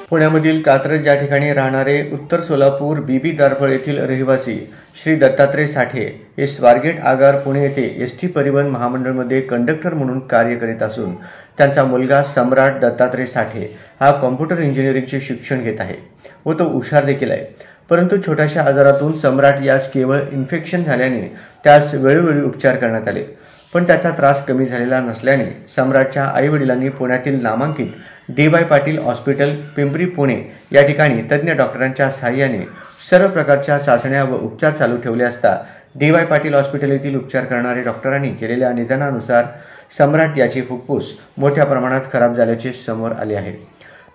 पुण्यामधील कात्रज या ठिकाणी राहणारे उत्तर सोलापूर बीबी दारफळ येथील रहिवासी श्री दत्तात्रय साठे हे स्वारगेट आगार पुणे येथे एसटी परिवहन महामंडळमध्ये कंडक्टर म्हणून कार्य करीत असून त्यांचा मुलगा सम्राट दत्तात्रय साठे हा कॉम्प्युटर इंजिनिअरिंगचे शिक्षण घेत आहे व तो हुशार देखील आहे। परंतु छोट्याशा आजारातून सम्राट यास केवळ इन्फेक्शन झाल्याने त्यास वेळोवेळी उपचार करण्यात आले, पण त्याचा त्रास कमी झालेला नसल्याने सम्राटच्या आईवडिलांनी पुण्यातील नामांकित डी.वाय. पाटील हॉस्पिटल पिंपरी पुणे या ठिकाणी तज्ज्ञ डॉक्टरांच्या सहाय्याने सर्व प्रकारच्या चाचण्या व उपचार चालू ठेवले असता डी.वाय. पाटील हॉस्पिटल येथील उपचार करणारे डॉक्टरांनी केलेल्या निदानानुसार सम्राट याची फुफ्फुस मोठ्या प्रमाणात खराब झाल्याचे समोर आले आहे।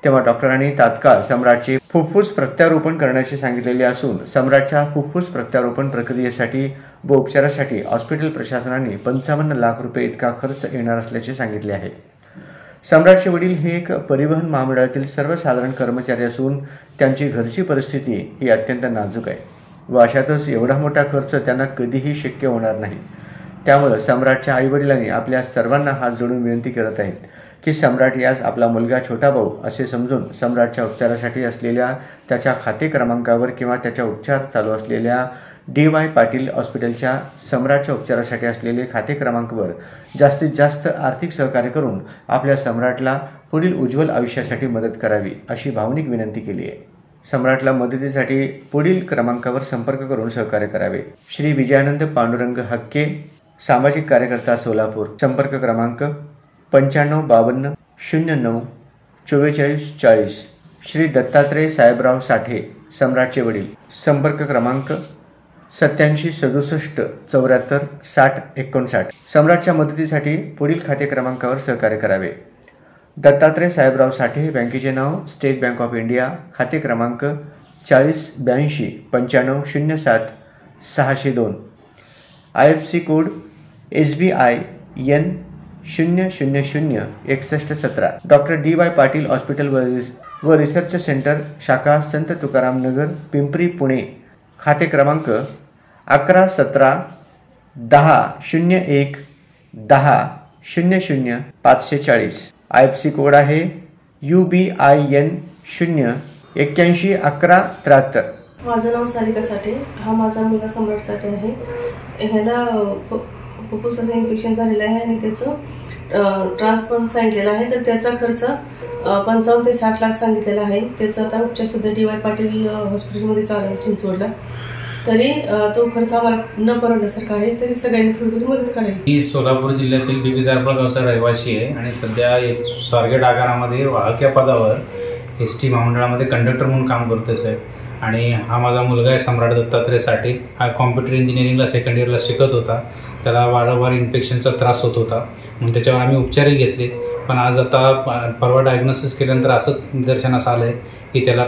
तेव्हा डॉक्टरांनी तात्काळ सम्राटचे फुफ्फुस प्रत्यारोपण करण्याचे सांगितलेले असून सम्राटच्या फुफ्फुस प्रत्यारोपण प्रक्रियेसाठी व उपचारासाठी हॉस्पिटल प्रशासनाने 55 लाख रुपये इतका खर्च येणार असल्याचे सांगितले आहे। सम्राटचे वडील हे एक परिवहन महामंडळातील सर्वसाधारण कर्मचारी असून त्यांची घरची परिस्थिती ही अत्यंत नाजूक आहे व अशातच एवढा मोठा खर्च त्यांना कधीही शक्य होणार नाही। त्यामुळे सम्राटच्या आईवडिलांनी आपल्या सर्वांना हात जोडून विनंती करत आहेत की सम्राट यास आपला मुलगा छोटा भाऊ असे समजून सम्राटच्या उपचारासाठी असलेल्या त्याच्या खाते क्रमांकावर किंवा त्याच्या उपचार चालू असलेल्या डी.वाय. पाटील हॉस्पिटलच्या सम्राटच्या उपचारासाठी असलेले खाते क्रमांकावर जास्तीत जास्त आर्थिक सहकार्य करून आपल्या सम्राटला पुढील उज्ज्वल आयुष्यासाठी मदत करावी अशी भावनिक विनंती केली आहे। सम्राटला मदतीसाठी पुढील क्रमांकावर संपर्क करून सहकार्य करावे। श्री विजयानंद पांडुरंग हक्के, सामाजिक कार्यकर्ता सोलापूर, संपर्क क्रमांक 9552 09 44 40। श्री दत्तात्रय साहेबराव साठे, सम्राटचे वडील, संपर्क क्रमांक 87 67 74 60 59। सम्राटच्या मदतीसाठी पुढील खाते क्रमांकावर सहकार्य करावे। दत्तात्रय साहेबराव साठे, बँकेचे नाव स्टेट बँक ऑफ इंडिया, खाते क्रमांक 40 82 95 07 602, IFSC code SBI N 000 61 17। Doctor DY. Patil hospital व रिसर्च सेंटर, शाखा संत तुकाराम नगर, पिंपरी पुणे, खाते क्रमांक 11 17 10 01 10 00 540, IFSC कोड आहे UBIN 0 81 11 73। माझं नाव सारिका साठे, हा माझा मुलगा सम्राट साठे आहे। ह्याला फुफ्फुसाचं इन्फेक्शन झालेलं आहे आणि त्याचं ट्रान्सप्लांट सांगितलेलं आहे, तर त्याचा खर्च 55 ते 60 लाख सांगितलेला आहे। त्याचा आता उपचार सध्या डी.वाय. पाटील हॉस्पिटलमध्ये चालू आहे चिंचवडला, तरी तो खर्च आम्हाला न परवडण्यासारखा आहे, तरी सगळ्यांनी थोडी थोडी मदत करावी। मी सोलापूर जिल्ह्यातील बीबी दारफळ गावचा रहिवासी आहे आणि सध्या स्वारगेट आगारामध्ये वाहक या पदावर एसटी महामंडळामध्ये कंडक्टर म्हणून काम करतोय साहेब। आणि हा माझा मुलगा आहे सम्राट दत्तात्रय साठे, हा कॉम्प्युटर इंजिनिअरिंगला सेकंड इयरला शिकत होता। त्याला वारंवार इन्फेक्शनचा त्रास होत होता, म्हणून त्याच्यावर आम्ही उपचारही घेतले, पण आज आता परवा डायग्नोसिस केल्यानंतर असं निदर्शनास आलं आहे की त्याला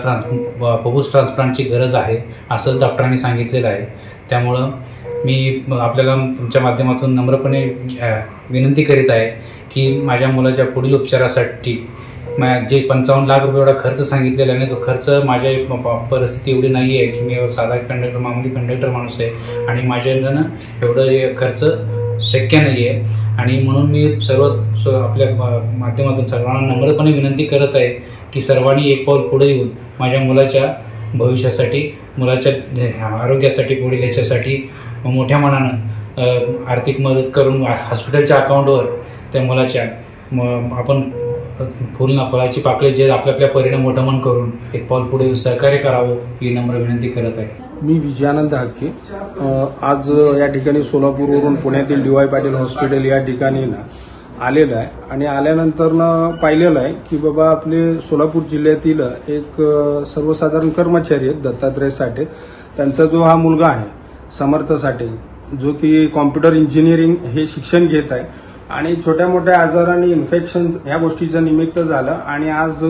फुफ्फुस ट्रान्सप्लांटची गरज आहे असं डॉक्टरांनी सांगितलेलं आहे। त्यामुळं मी आपल्याला तुमच्या माध्यमातून नम्रपणे विनंती करीत आहे की माझ्या मुलाच्या पुढील उपचारासाठी जे 55 लाख रुपये एवढा खर्च सांगितलेला आहे, तो खर्च माझ्या परिस्थिती एवढी नाही आहे की मी साधा कंडक्टर मामूली कंडक्टर माणूस आहे आणि माझ्यानं एवढं खर्च शक्य नाही आहे। आणि म्हणून मी आपल्या माध्यमातून सर्वांना नम्रपणे विनंती करत आहे की सर्वांनी एक पाऊल पुढे येऊन माझ्या मुलाच्या भविष्यासाठी, मुलाच्या आरोग्यासाठी, पुढील याच्यासाठी मोठ्या मनानं आर्थिक मदत करून हॉस्पिटलच्या अकाउंटवर त्या मुलाच्या आपण फुल ना फळाची पाकळी जे आपल्या परीने मोठं मन करून एक पाऊल पुढे सहकार्य करावं ही नम्र विनंती करत आहे। मी विजयानंद हक्के आज या ठिकाणी सोलापूरवरून पुण्यातील डी.वाय. पाटील हॉस्पिटल या ठिकाणी आलेलं आहे आणि आल्यानंतर पाहिलेलं आहे की बाबा आपले सोलापूर जिल्ह्यातील एक सर्वसाधारण कर्मचारी आहेत दत्तात्रय साठे, त्यांचा जो हा मुलगा आहे समर्थ साठे, जो की कॉम्प्युटर इंजिनिअरिंग हे शिक्षण घेत आहे आणि छोट्या मोठ्या आजारांनी इन्फेक्शन ह्या गोष्टीचं निमित्त झालं आणि आज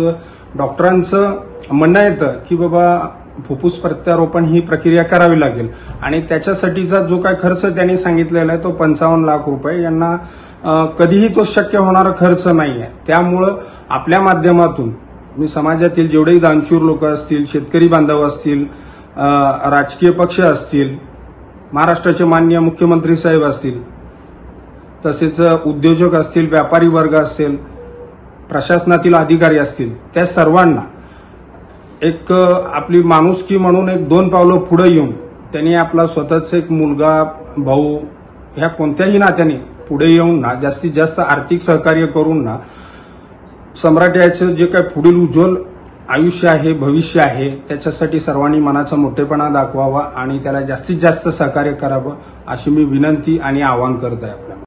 डॉक्टरांचं म्हणणं येतं की बाबा फुफ्फुस प्रत्यारोपण ही प्रक्रिया करावी लागेल आणि त्याच्यासाठीचा जो काय खर्च त्यांनी सांगितलेला आहे तो 55 लाख रुपये, यांना कधीही तो शक्य होणारा खर्च नाही आहे। त्यामुळं आपल्या माध्यमातून मी समाजातील जेवढेही दानशूर लोक असतील, शेतकरी बांधव असतील, राजकीय पक्ष असतील, महाराष्ट्राचे माननीय मुख्यमंत्री साहेब असतील, तसेच उद्योजक असतील, व्यापारी वर्ग असेल, प्रशासनातील अधिकारी असतील, त्या सर्वांना एक आपली माणुसकी म्हणून एक 2 पावलं पुढे येऊन त्यांनी आपला स्वतःच एक मुलगा भाऊ ह्या कोणत्याही नात्याने पुढे येऊन ना जास्तीत जास्त आर्थिक सहकार्य करून ना सम्राट याचं जे काही पुढील उज्ज्वल आयुष्य आहे भविष्य आहे त्याच्यासाठी सर्वांनी मनाचा मोठेपणा दाखवावा आणि त्याला जास्तीत जास्त सहकार्य करावं अशी मी विनंती आणि आवाहन करत आहे आपल्याला.